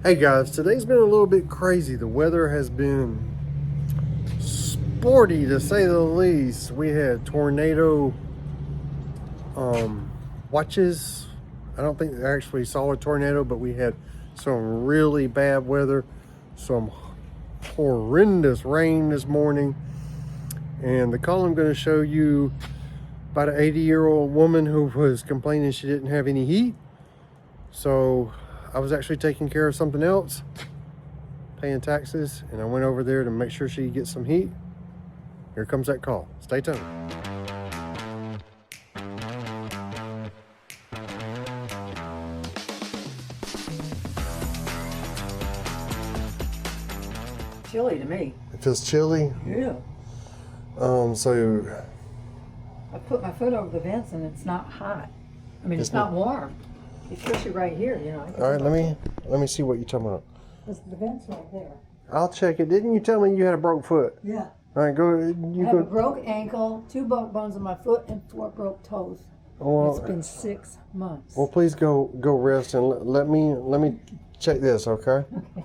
Hey guys, today's been a little bit crazy. The weather has been sporty to say the least. We had tornado watches. I don't think I actually saw a tornado, but we had some really bad weather, some horrendous rain this morning. And the call I'm going to show you about an 80-year-old woman who was complaining she didn't have any heat. So I was actually taking care of something else, paying taxes, and I went over there to make sure she gets some heat. Here comes that call. Stay tuned. Chilly to me. It feels chilly. Yeah. So I put my foot over the vents and it's not hot. I mean, it's not warm. Especially right here, you know. all right, let me see what you're talking about. The vent's right there. I'll check it. Didn't you tell me you had a broke foot? Yeah. All right, go. I have a broke ankle, 2 broke bones in my foot, and 4 broke toes. Well, It's been 6 months. well, please go rest and let me check this, okay? Okay.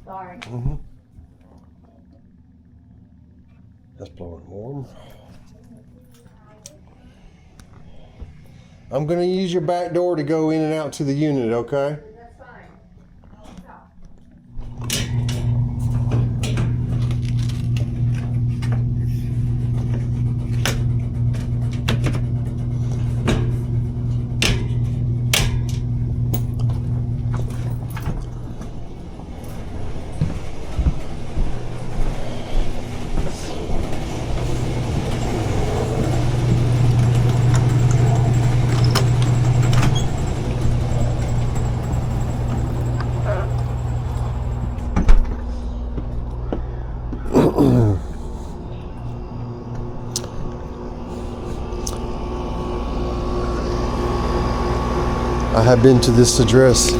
Sorry. That's blowing warm. I'm gonna use your back door to go in and out to the unit, okay? That's fine. I have been to this address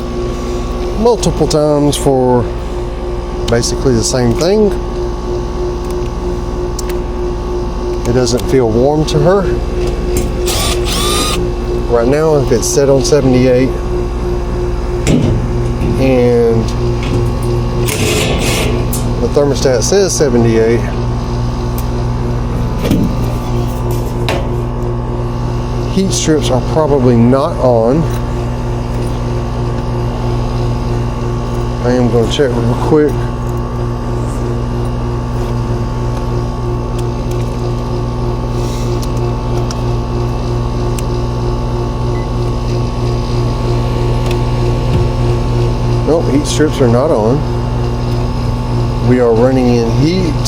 multiple times for basically the same thing. It doesn't feel warm to her. Right now, if it's set on 78 and the thermostat says 78, heat strips are probably not on. I am going to check real quick. Nope, heat strips are not on. We are running in heat.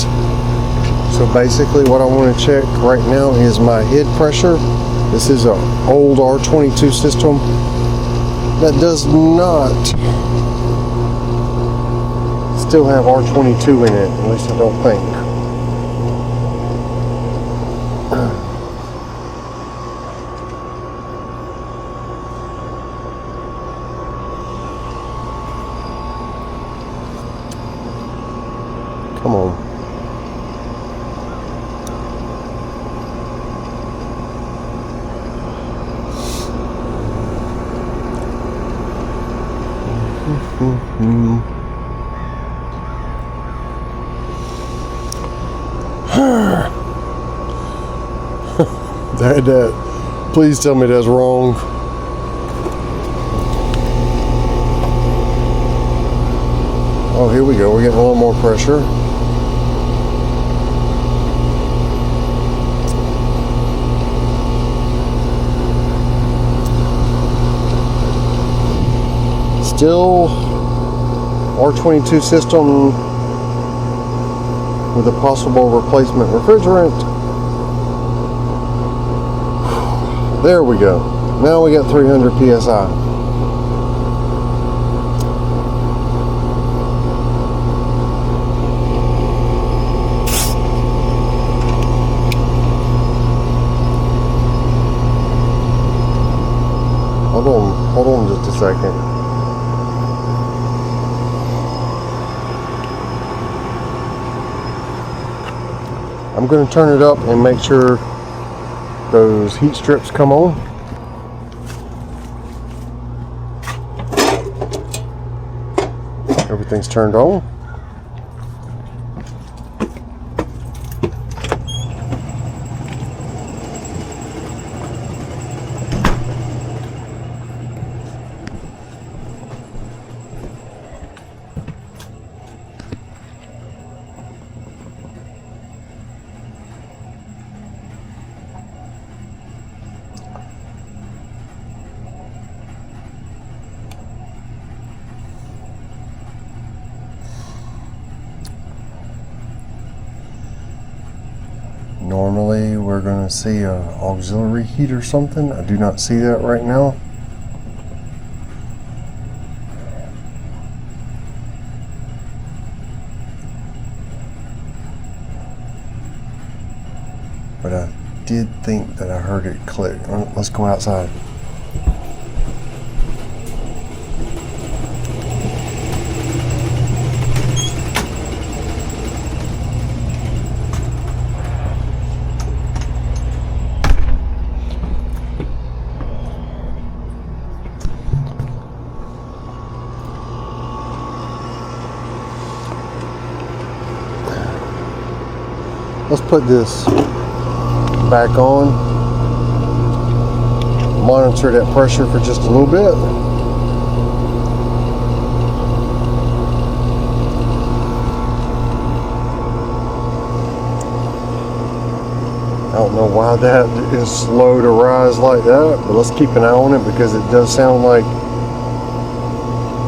So basically what I want to check right now is my head pressure. This is an old R22 system that does not still have R22 in it, at least I don't think. Come on. That please tell me that's wrong. Oh, here we go. We're getting a little more pressure. Still R22 system with a possible replacement refrigerant. There we go. Now we got 300 psi. Hold on just a second. I'm going to turn it up and make sure those heat strips come on. Everything's turned on. Normally we're going to see an auxiliary heat or something. I do not see that right now. But I did think that I heard it click. Let's go outside. Let's put this back on, monitor that pressure for just a little bit. I don't know why that is slow to rise like that, but let's keep an eye on it because it does sound like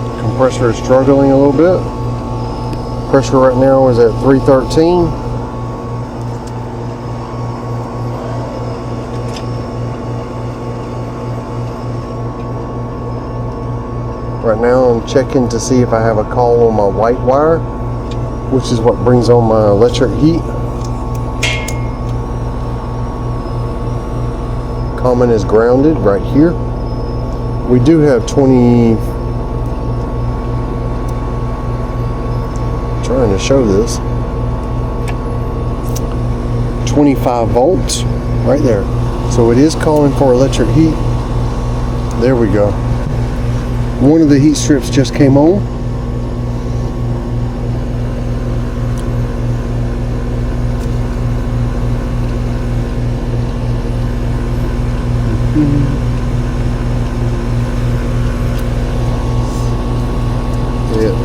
the compressor is struggling a little bit. Pressure right now is at 313. Right now I'm checking to see if I have a call on my white wire, which is what brings on my electric heat. Common is grounded right here. We do have trying to show this, 25 volts right there. So it is calling for electric heat. There we go. One of the heat strips just came on.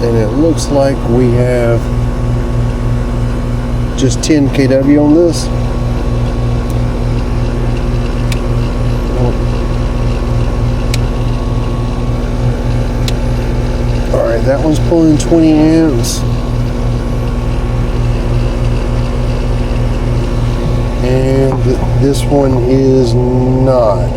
And it looks like we have just 10 kW on this. That one's pulling 20 amps. And this one is not.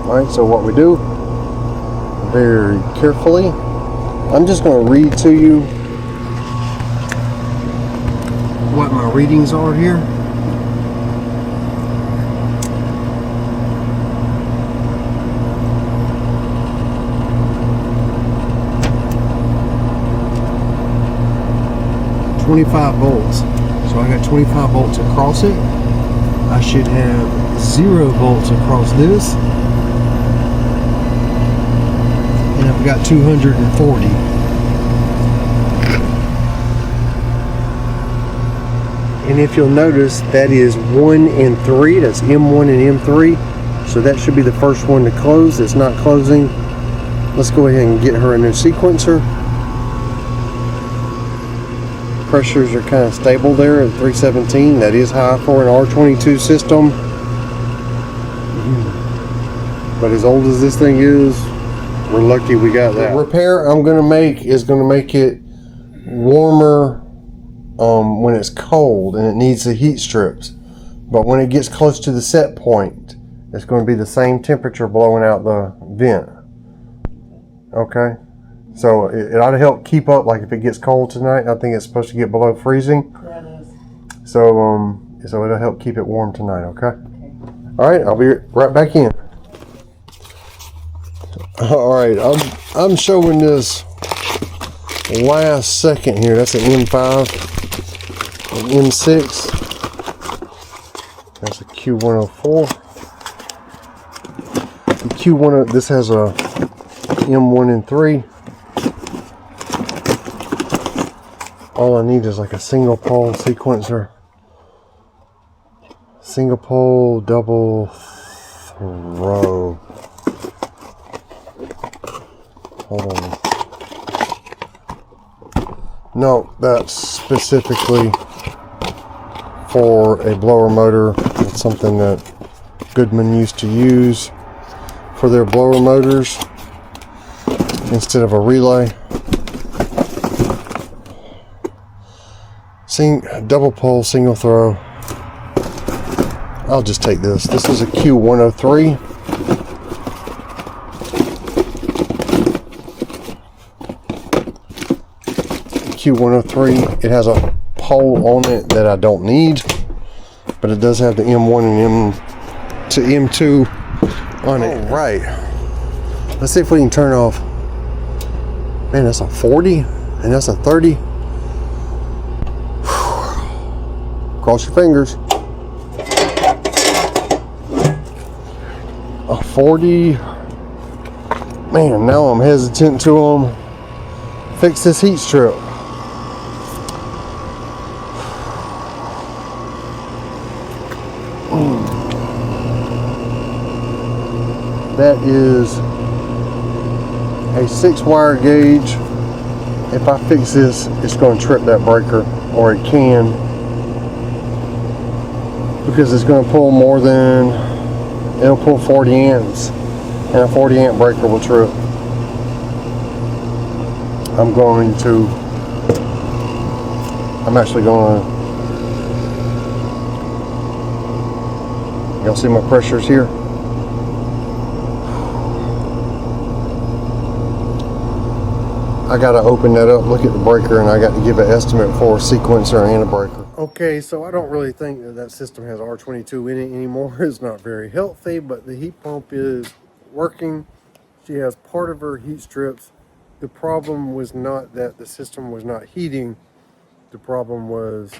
Alright, so what we do, very carefully, I'm just going to read to you what my readings are here. .25 volts. So I got 25 volts across it. I should have 0 volts across this. And I've got 240. And if you'll notice, that is 1 and 3. That's M1 and M3. So that should be the first one to close. It's not closing. Let's go ahead and get her a new sequencer. Pressures are kind of stable there at 317. That is high for an R22 system. But as old as this thing is, we're lucky we got that. The repair I'm going to make is going to make it warmer when it's cold and it needs the heat strips. But when it gets close to the set point, it's going to be the same temperature blowing out the vent. Okay? So it ought to help keep up. Like if it gets cold tonight, I think it's supposed to get below freezing. Yeah, it is. So it'll help keep it warm tonight. Okay. All right, I'll be right back in. All right, I'm showing this last second here. That's an M5, an M6. That's a Q104. Q1, this has a M1 and 3. All I need is like a single pole sequencer. Single pole, double throw. Hold on. No, that's specifically for a blower motor. It's something that Goodman used to use for their blower motors instead of a relay. Double pole, single throw. I'll just take this. This is a Q103. Q103. It has a pole on it that I don't need, but it does have the M1 and M2 on it. All right. Let's see if we can turn off. Man, that's a 40 and that's a 30. Cross your fingers. A 40. Man, now I'm hesitant to fix this heat strip. That is a 6-wire gauge. If I fix this, it's going to trip that breaker, or it can, because it's going to pull more than, it'll pull 40 amps, and a 40 amp breaker will trip. I'm actually going to, y'all see my pressures here? I got to open that up, look at the breaker, and I got to give an estimate for a sequencer and a breaker. Okay, so I don't really think that system has R22 in it anymore. It's not very healthy, but the heat pump is working. She has part of her heat strips. The problem was not that the system was not heating. The problem was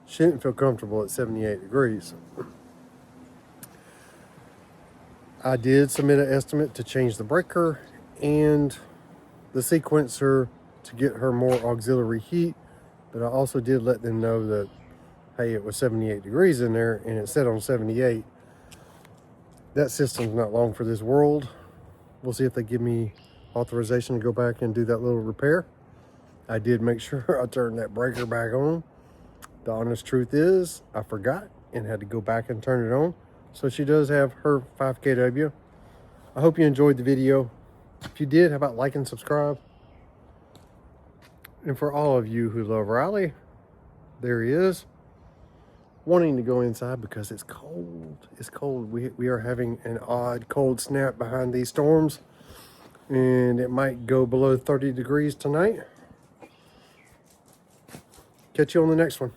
she didn't feel comfortable at 78 degrees. I did submit an estimate to change the breaker and the sequencer to get her more auxiliary heat, but I also did let them know that, hey, it was 78 degrees in there and it said on 78. That system's not long for this world. We'll see if they give me authorization to go back and do that little repair. I did make sure I turned that breaker back on. The honest truth is I forgot and had to go back and turn it on. So she does have her 5 kW. I hope you enjoyed the video. If you did, how about like and subscribe? And for all of you who love Riley, there he is, wanting to go inside because it's cold. It's cold. We are having an odd cold snap behind these storms, and it might go below 30 degrees tonight. Catch you on the next one.